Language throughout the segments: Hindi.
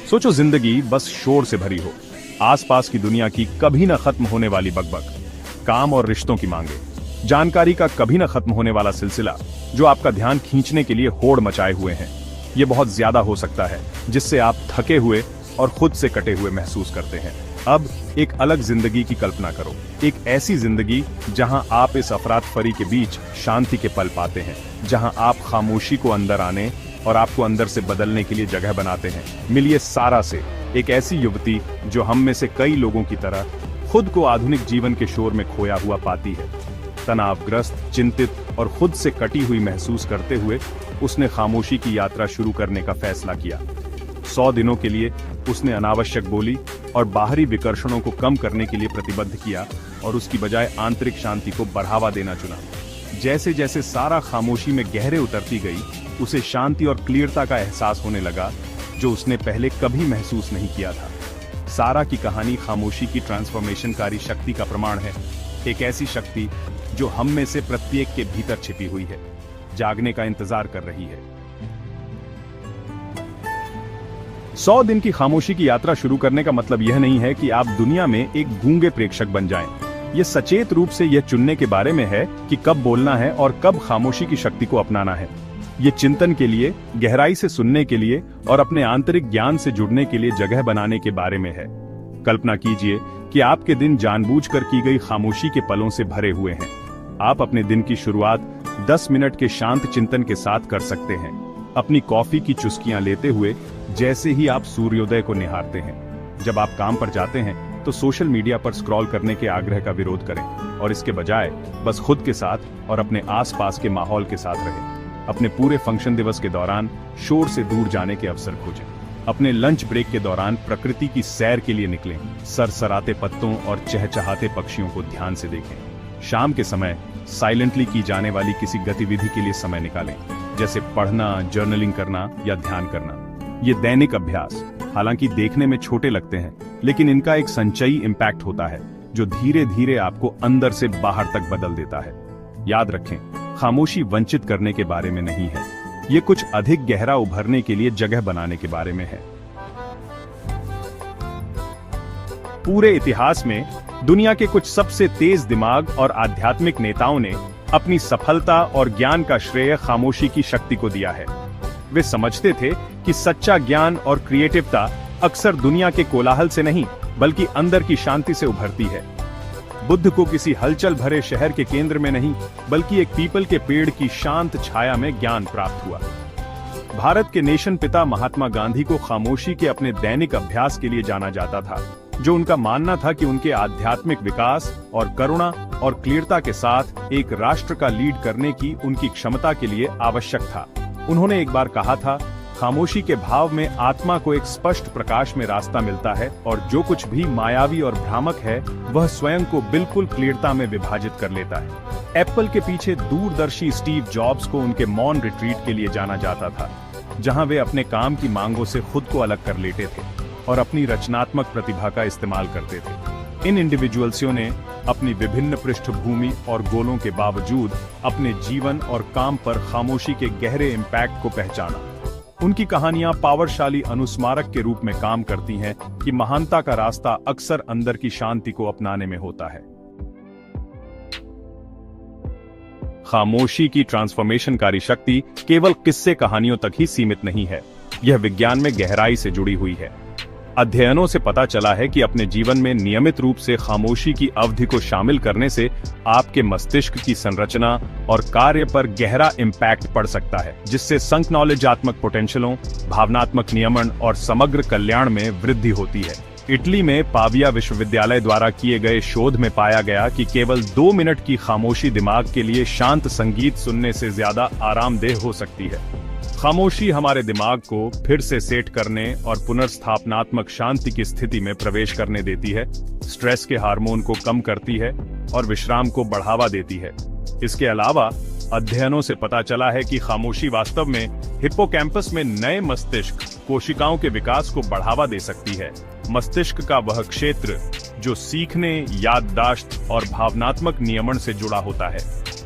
सोचो जिंदगी बस शोर से भरी हो, आसपास की दुनिया की कभी न खत्म होने वाली बकबक, काम और रिश्तों की मांगे, जानकारी का कभी न खत्म होने वाला सिलसिला जो आपका ध्यान खींचने के लिए होड़ मचाए हुए हैं। ये बहुत ज्यादा हो सकता है जिससे आप थके हुए और खुद से कटे हुए महसूस करते हैं। अब एक अलग जिंदगी की कल्पना करो, एक ऐसी जिंदगी जहां आप इस अफरातफरी के बीच शांति के पल पाते हैं, जहां आप खामोशी को अंदर आने और आपको अंदर से बदलने के लिए जगह बनाते हैं। मिलिए सारा से, एक ऐसी युवती जो हम में से कई लोगों की तरह खुद को आधुनिक जीवन के शोर में खोया हुआ पाती है। तनावग्रस्त, चिंतित और खुद से कटी हुई महसूस करते हुए उसने खामोशी की यात्रा शुरू करने का फैसला किया। 100 दिनों के लिए उसने अनावश्यक बोली और बाहरी विकर्षणों को कम करने के लिए प्रतिबद्ध किया और उसकी बजाय आंतरिक शांति को बढ़ावा देना चुना। जैसे जैसे सारा खामोशी में गहरे उतरती गई, उसे शांति और क्लियरता का एहसास होने लगा जो उसने पहले कभी महसूस नहीं किया था। सारा की कहानी खामोशी की ट्रांसफॉर्मेशनकारी शक्ति का प्रमाण है, एक ऐसी शक्ति जो हम में से प्रत्येक के भीतर छिपी हुई है, जागने का इंतजार कर रही है। 100 दिन की खामोशी की यात्रा शुरू करने का मतलब यह नहीं है कि आप दुनिया में एक गूंगे प्रेक्षक बन जाएं। यह सचेत रूप से यह चुनने के बारे में है कि कब बोलना है और कब खामोशी की शक्ति को अपनाना है। ये चिंतन के लिए, गहराई से सुनने के लिए और अपने आंतरिक ज्ञान से जुड़ने के लिए जगह बनाने के बारे में है। कल्पना कीजिए कि आपके दिन जानबूझकर की गई खामोशी के पलों से भरे हुए हैं। आप अपने दिन की शुरुआत 10 मिनट के शांत चिंतन के साथ कर सकते हैं, अपनी कॉफी की चुस्कियां लेते हुए जैसे ही आप सूर्योदय को निहारते हैं। जब आप काम पर जाते हैं तो सोशल मीडिया पर स्क्रॉल करने के आग्रह का विरोध करें और इसके बजाय बस खुद के साथ और अपने आसपास के माहौल के साथ रहें। अपने पूरे फंक्शन दिवस के दौरान शोर से दूर जाने के अवसर खोजें। अपने लंच ब्रेक के दौरान प्रकृति की सैर के लिए निकलें, सरसराते पत्तों और चहचहाते पक्षियों को ध्यान से देखें। शाम के समय साइलेंटली की जाने वाली किसी गतिविधि के लिए समय निकालें, जैसे पढ़ना, जर्नलिंग करना या ध्यान करना। ये दैनिक अभ्यास हालांकि देखने में छोटे लगते हैं, लेकिन इनका एक संचयी इम्पैक्ट होता है जो धीरे धीरे आपको अंदर से बाहर तक बदल देता है। याद रखें, खामोशी वंचित करने के बारे में नहीं है, ये कुछ अधिक गहरा उभरने के लिए जगह बनाने के बारे में है। पूरे इतिहास में दुनिया के कुछ सबसे तेज दिमाग और आध्यात्मिक नेताओं ने अपनी सफलता और ज्ञान का श्रेय खामोशी की शक्ति को दिया है। वे समझते थे कि सच्चा ज्ञान और क्रिएटिविटी अक्सर दुनिया के कोलाहल से नहीं बल्कि अंदर की शांति से उभरती है। बुद्ध को किसी हलचल भरे शहर के केंद्र में नहीं बल्कि एक पीपल के पेड़ की शांत छाया में ज्ञान प्राप्त हुआ। भारत के नेशन पिता महात्मा गांधी को खामोशी के अपने दैनिक अभ्यास के लिए जाना जाता था, जो उनका मानना था कि उनके आध्यात्मिक विकास और करुणा और क्लियरता के साथ एक राष्ट्र का लीड करने की उनकी क्षमता के लिए आवश्यक था। उन्होंने एक बार कहा था, खामोशी के भाव में आत्मा को एक स्पष्ट प्रकाश में रास्ता मिलता है और जो कुछ भी मायावी और भ्रामक है वह स्वयं को बिल्कुल क्लियरता में विभाजित कर लेता है। एप्पल के पीछे दूरदर्शी स्टीव जॉब्स को उनके मौन रिट्रीट के लिए जाना जाता था, जहां वे अपने काम की मांगों से खुद को अलग कर लेते थे और अपनी रचनात्मक प्रतिभा का इस्तेमाल करते थे। इन इंडिविजुअल्सों ने अपनी विभिन्न पृष्ठभूमि और गोलों के बावजूद अपने जीवन और काम पर खामोशी के गहरे इम्पैक्ट को पहचाना। उनकी कहानियां पावरशाली अनुस्मारक के रूप में काम करती हैं कि महानता का रास्ता अक्सर अंदर की शांति को अपनाने में होता है। खामोशी की ट्रांसफॉर्मेशनकारी शक्ति केवल किस्से कहानियों तक ही सीमित नहीं है, यह विज्ञान में गहराई से जुड़ी हुई है। अध्ययनों से पता चला है कि अपने जीवन में नियमित रूप से खामोशी की अवधि को शामिल करने से आपके मस्तिष्क की संरचना और कार्य पर गहरा इम्पैक्ट पड़ सकता है, जिससे संज्ञानात्मक पोटेंशियलों, भावनात्मक नियमन और समग्र कल्याण में वृद्धि होती है। इटली में पाविया विश्वविद्यालय द्वारा किए गए शोध में पाया गया कि केवल 2 मिनट की खामोशी दिमाग के लिए शांत संगीत सुनने से ज्यादा आरामदेह हो सकती है। खामोशी हमारे दिमाग को फिर से सेट करने और पुनर्स्थापनात्मक शांति की स्थिति में प्रवेश करने देती है, स्ट्रेस के हार्मोन को कम करती है और विश्राम को बढ़ावा देती है। इसके अलावा अध्ययनों से पता चला है कि खामोशी वास्तव में हिप्पोकैम्पस में नए मस्तिष्क कोशिकाओं के विकास को बढ़ावा दे सकती है। मस्तिष्क का वह क्षेत्र जो सीखने, याददाश्त और भावनात्मक नियमन से जुड़ा होता है।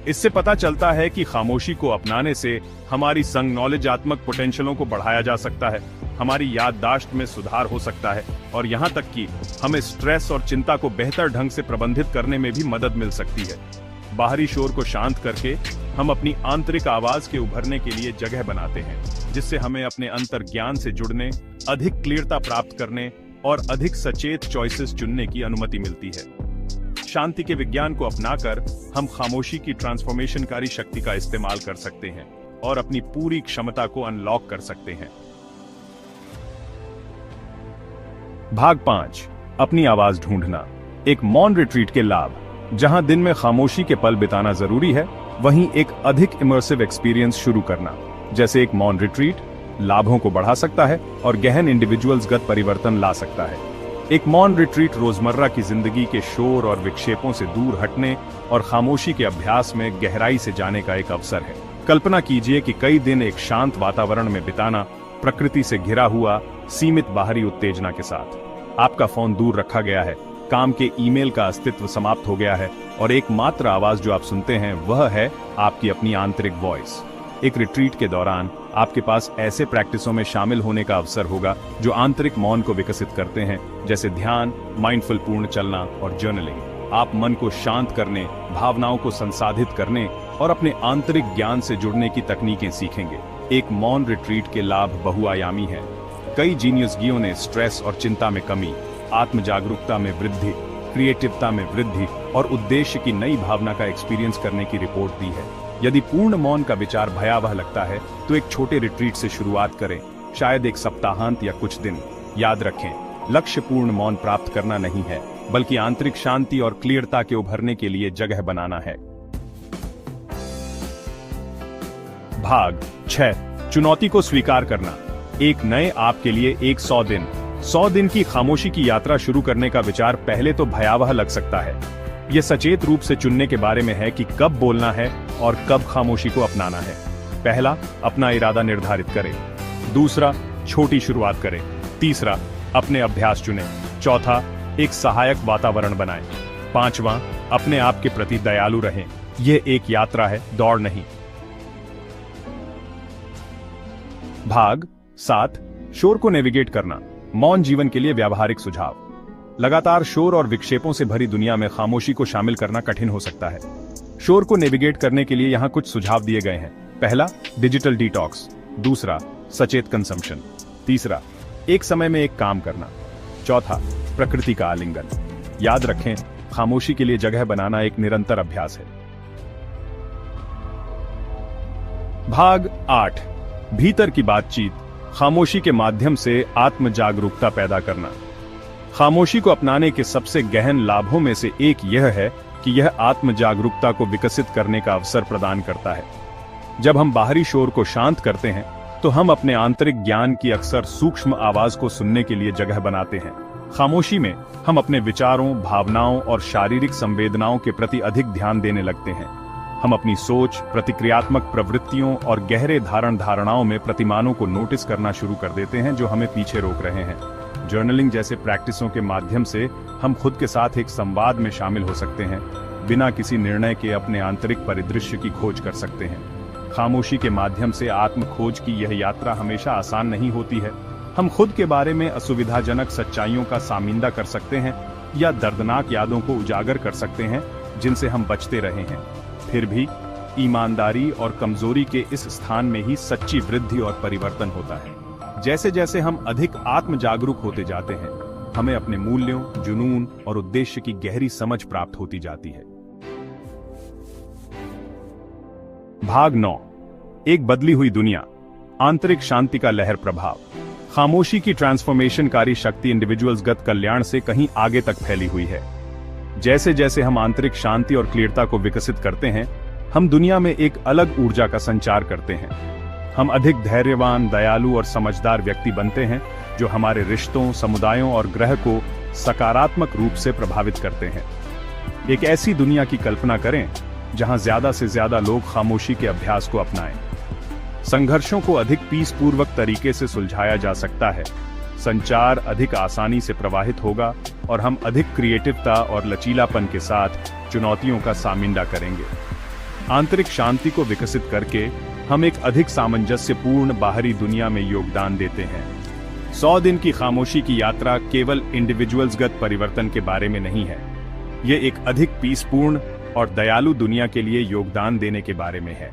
इससे पता चलता है कि खामोशी को अपनाने से हमारी संज्ञानात्मक पोटेंशियलों को बढ़ाया जा सकता है, हमारी याददाश्त में सुधार हो सकता है और यहाँ तक कि हमें स्ट्रेस और चिंता को बेहतर ढंग से प्रबंधित करने में भी मदद मिल सकती है। बाहरी शोर को शांत करके हम अपनी आंतरिक आवाज के उभरने के लिए जगह बनाते हैं, जिससे हमें अपने अंतर्ज्ञान से जुड़ने, अधिक क्लियरता प्राप्त करने और अधिक सचेत चॉइसेस चुनने की अनुमति मिलती है। शांति के विज्ञान को अपनाकर हम खामोशी की ट्रांसफॉर्मेशनकारी शक्ति का इस्तेमाल कर सकते हैं और अपनी पूरी क्षमता को अनलॉक कर सकते हैं। भाग 5, अपनी आवाज ढूंढना। एक मौन रिट्रीट के लाभ। जहां दिन में खामोशी के पल बिताना जरूरी है, वहीं एक अधिक इमर्सिव एक्सपीरियंस शुरू करना, जैसे एक मौन रिट्रीट, लाभों को बढ़ा सकता है और गहन इंडिविजुअल्सगत परिवर्तन ला सकता है। एक मौन रिट्रीट रोजमर्रा की जिंदगी के शोर और विक्षेपों से दूर हटने और खामोशी के अभ्यास में गहराई से जाने का एक अवसर है। कल्पना कीजिए कि कई दिन एक शांत वातावरण में बिताना, प्रकृति से घिरा हुआ, सीमित बाहरी उत्तेजना के साथ। आपका फोन दूर रखा गया है, काम के ईमेल का अस्तित्व समाप्त हो गया है और एकमात्र आवाज जो आप सुनते हैं वह है आपकी अपनी आंतरिक वॉइस। एक रिट्रीट के दौरान आपके पास ऐसे प्रैक्टिसों में शामिल होने का अवसर होगा जो आंतरिक मौन को विकसित करते हैं, जैसे ध्यान, माइंडफुल पूर्ण चलना और जर्नलिंग। आप मन को शांत करने, भावनाओं को संसाधित करने और अपने आंतरिक ज्ञान से जुड़ने की तकनीकें सीखेंगे। एक मौन रिट्रीट के लाभ बहुआयामी हैं। कई जीनियसगियों ने स्ट्रेस और चिंता में कमी, आत्म जागरूकता में वृद्धि, क्रिएटिविटी में वृद्धि और उद्देश्य की नई भावना का एक्सपीरियंस करने की रिपोर्ट दी है। यदि पूर्ण मौन का विचार भयावह लगता है तो एक छोटे रिट्रीट से शुरुआत करें, शायद एक सप्ताहांत या कुछ दिन। याद रखें, लक्ष्य पूर्ण मौन प्राप्त करना नहीं है, बल्कि आंतरिक शांति और क्लियरता के उभरने के लिए जगह बनाना है। भाग 6, चुनौती को स्वीकार करना। एक नए आप के लिए 100 दिन। 100 दिन की खामोशी की यात्रा शुरू करने का विचार पहले तो भयावह लग सकता है। यह सचेत रूप से चुनने के बारे में है कि कब बोलना है और कब खामोशी को अपनाना है। पहला, अपना इरादा निर्धारित करें। दूसरा, छोटी शुरुआत करें। तीसरा, अपने अभ्यास चुनें। चौथा, एक सहायक वातावरण बनाएं। पांचवा, अपने आप के प्रति दयालु रहें। यह एक यात्रा है, दौड़ नहीं। भाग 7, शोर को नेविगेट करना। मौन जीवन के लिए व्यावहारिक सुझाव। लगातार शोर और विक्षेपों से भरी दुनिया में खामोशी को शामिल करना कठिन हो सकता है। शोर को नेविगेट करने के लिए यहाँ कुछ सुझाव दिए गए हैं। पहला, डिजिटल डिटॉक्स। दूसरा, सचेत कंजम्पशन। तीसरा, एक समय में एक काम करना। चौथा, प्रकृति का आलिंगन। याद रखें, खामोशी के लिए जगह बनाना एक निरंतर अभ्यास है। भाग 8, भीतर की बातचीत। खामोशी के माध्यम से आत्म जागरूकता पैदा करना। खामोशी को अपनाने के सबसे गहन लाभों में से एक यह है कि यह आत्म जागरूकता को विकसित करने का अवसर प्रदान करता है। जब हम बाहरी शोर को शांत करते हैं तो हम अपने आंतरिक ज्ञान की अक्सर सूक्ष्म आवाज को सुनने के लिए जगह बनाते हैं। खामोशी में हम अपने विचारों, भावनाओं और शारीरिक संवेदनाओं के प्रति अधिक ध्यान देने लगते हैं। हम अपनी सोच, प्रतिक्रियात्मक प्रवृत्तियों और गहरे धारणाओं में प्रतिमानों को नोटिस करना शुरू कर देते हैं जो हमें पीछे रोक रहे हैं। जर्नलिंग जैसे प्रैक्टिसों के माध्यम से हम खुद के साथ एक संवाद में शामिल हो सकते हैं, बिना किसी निर्णय के अपने आंतरिक परिदृश्य की खोज कर सकते हैं। खामोशी के माध्यम से आत्म खोज की यह यात्रा हमेशा आसान नहीं होती है। हम खुद के बारे में असुविधाजनक सच्चाइयों का सामिंदा कर सकते हैं या दर्दनाक यादों को उजागर कर सकते हैं जिनसे हम बचते रहे हैं। फिर भी ईमानदारी और कमजोरी के इस स्थान में ही सच्ची वृद्धि और परिवर्तन होता है। जैसे जैसे हम अधिक आत्म जागरूक होते जाते हैं, हमें अपने मूल्यों, जुनून और उद्देश्य की गहरी समझ प्राप्त होती जाती है। भाग 9, एक बदली हुई दुनिया। आंतरिक शांति का लहर प्रभाव। खामोशी की ट्रांसफॉर्मेशनकारी शक्ति इंडिविजुअल्सगत कल्याण से कहीं आगे तक फैली हुई है। जैसे जैसे हम आंतरिक शांति और क्लियरता को विकसित करते हैं, हम दुनिया में एक अलग ऊर्जा का संचार करते हैं। हम अधिक धैर्यवान, दयालु और समझदार व्यक्ति बनते हैं जो हमारे रिश्तों, समुदायों और ग्रह को सकारात्मक रूप से प्रभावित करते हैं। एक ऐसी दुनिया की कल्पना करें जहां ज्यादा से ज्यादा लोग खामोशी के अभ्यास को अपनाएं। संघर्षों को अधिक पीसपूर्वक तरीके से सुलझाया जा सकता है, संचार अधिक आसानी से प्रवाहित होगा और हम अधिक क्रिएटिविटी और लचीलापन के साथ चुनौतियों का सामिंदा करेंगे। आंतरिक शांति को विकसित करके हम एक अधिक सामंजस्यपूर्ण बाहरी दुनिया में योगदान देते हैं। 100 दिन की खामोशी की यात्रा केवल इंडिविजुअल्सगत परिवर्तन के बारे में नहीं है, ये एक अधिक पीसपूर्ण और दयालु दुनिया के लिए योगदान देने के बारे में है।